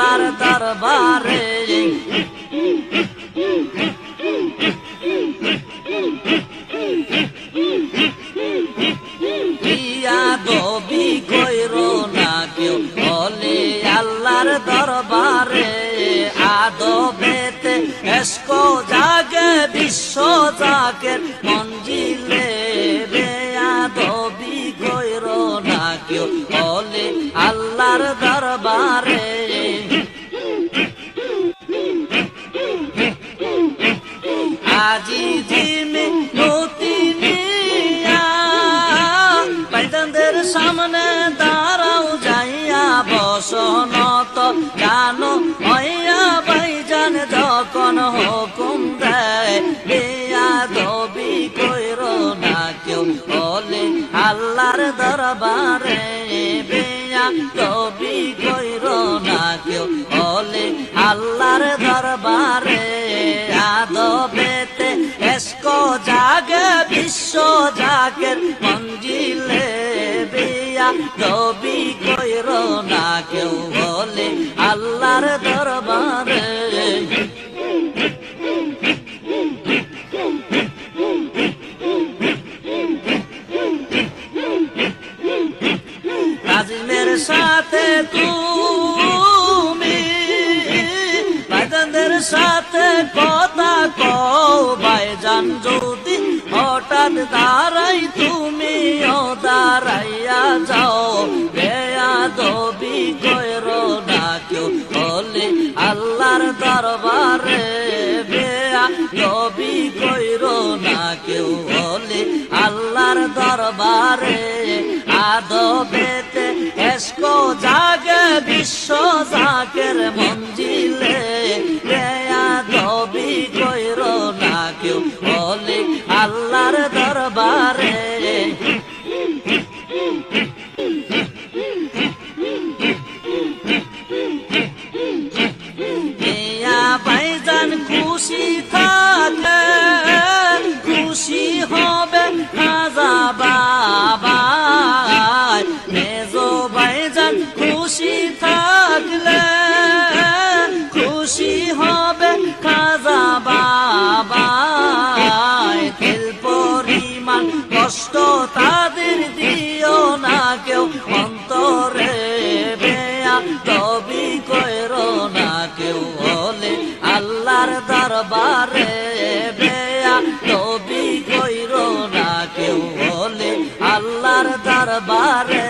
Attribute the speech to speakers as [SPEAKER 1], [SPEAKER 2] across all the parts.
[SPEAKER 1] আল্লাহর দরবারে বিয়াদবি কইরো না কেউ বলে আল্লাহর দরবারে আদবেতে এসকো জাগে বিশ্ব জাগের মঞ্জিলে বেয়াদবি কইরো না কেউ বলে আল্লাহর দরবারে আজি জিমি নতি নিয়া বাইজানদের সামনে দাঁড়াও যাইয়া বসনত জানো হইয়া বাইজান যখন হুকুম দেয় বেয়াদবি কইরো না কেউ বলে আল্লাহর দরবারে বেয়াদবি কইরো না কেউ বলে আল্লাহর দরবারে আদবেতে এসকো জাগে বিশ্ব জাগের মঞ্জিলে বিয়াদবি কইরো না কেউ বলে আল্লাহর দরবারে আজিমের সাথে তুমি বাইজানদের সাথে কথা কও বাইজান যদি হঠাৎ দাঁড়াই তুমিও দাঁড়াইয়া যাও বেয়াদবি কইরো না কেউ বলে আল্লাহর দরবারে বেয়াদবি কইরো না কেউ বলে আল্লাহর দরবারে আদবেতে এসকো জাগে বিশ্ব জাগের মঞ্জিলে বেয়াদবি কইরো না কেউ বলে আল্লাহর দরবারে বাইজান খুশি থাকলে খুশি হবে খাজা বাবা মেজো বাইজান খুশি থাকলে খুশি হবে খাজা বাবা তেল পরিমাণ কষ্ট তাদের দিও না কেউ অন্তরে বেয়াদবি কইরো না কেউ বলে আল্লাহর দরবারে বেয়াদবি কইরো না কেউ বলে আল্লাহর দরবারে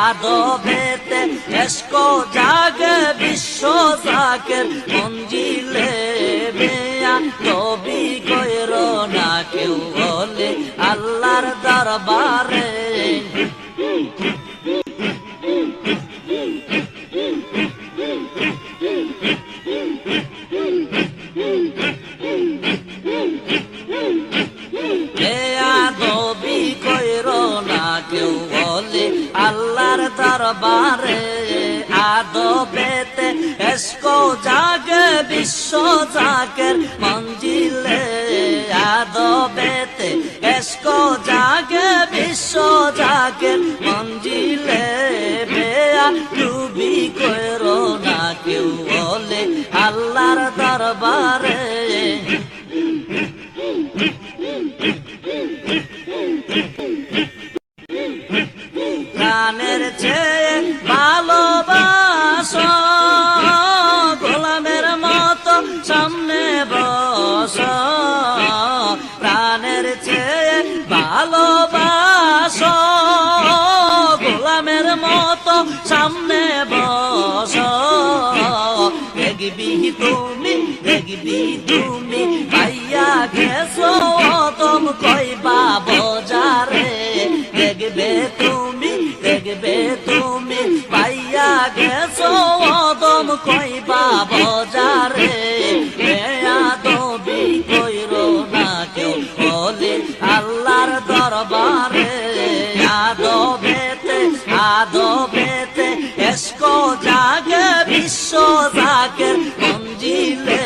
[SPEAKER 1] আদবেতে এসকো জাগে বিশ্ব জাগের মঞ্জিলে বেয়াদবি কইরো না কেউ বলে আল্লাহর দরবারে বেয়াদবি কইরো না কেউ বলে আল্লাহর দরবারে আদবেতে এসকো জাগে বিশ্ব জাগের মঞ্জিলে আদবেতে এসকো জাগে বিশ্ব জাগের মঞ্জিলে বেয়াদবি কইরো না কেউ বলে আল্লাহর দরবারে প্রাণের চেয়ে ভালোবাসো গোলামের মতো সামনে বসো প্রাণের চেয়ে ভালোবাসো গোলামের মতো সামনে বসো দেখবি তুমি পাইয়া গেছো তম কইবা বজারে দেখবে তুমি পাইয়া গেছো তম কইবা বজারে বেয়াদবি কইরো না কেউ বলে আল্লাহর দরবারে আদবেতে এসকো জাগে বিশ্ব জাগের মঞ্জিলে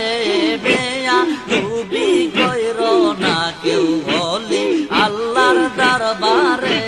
[SPEAKER 1] বেয়াদবি কইরো না কেউ বলে আল্লাহর দরবারে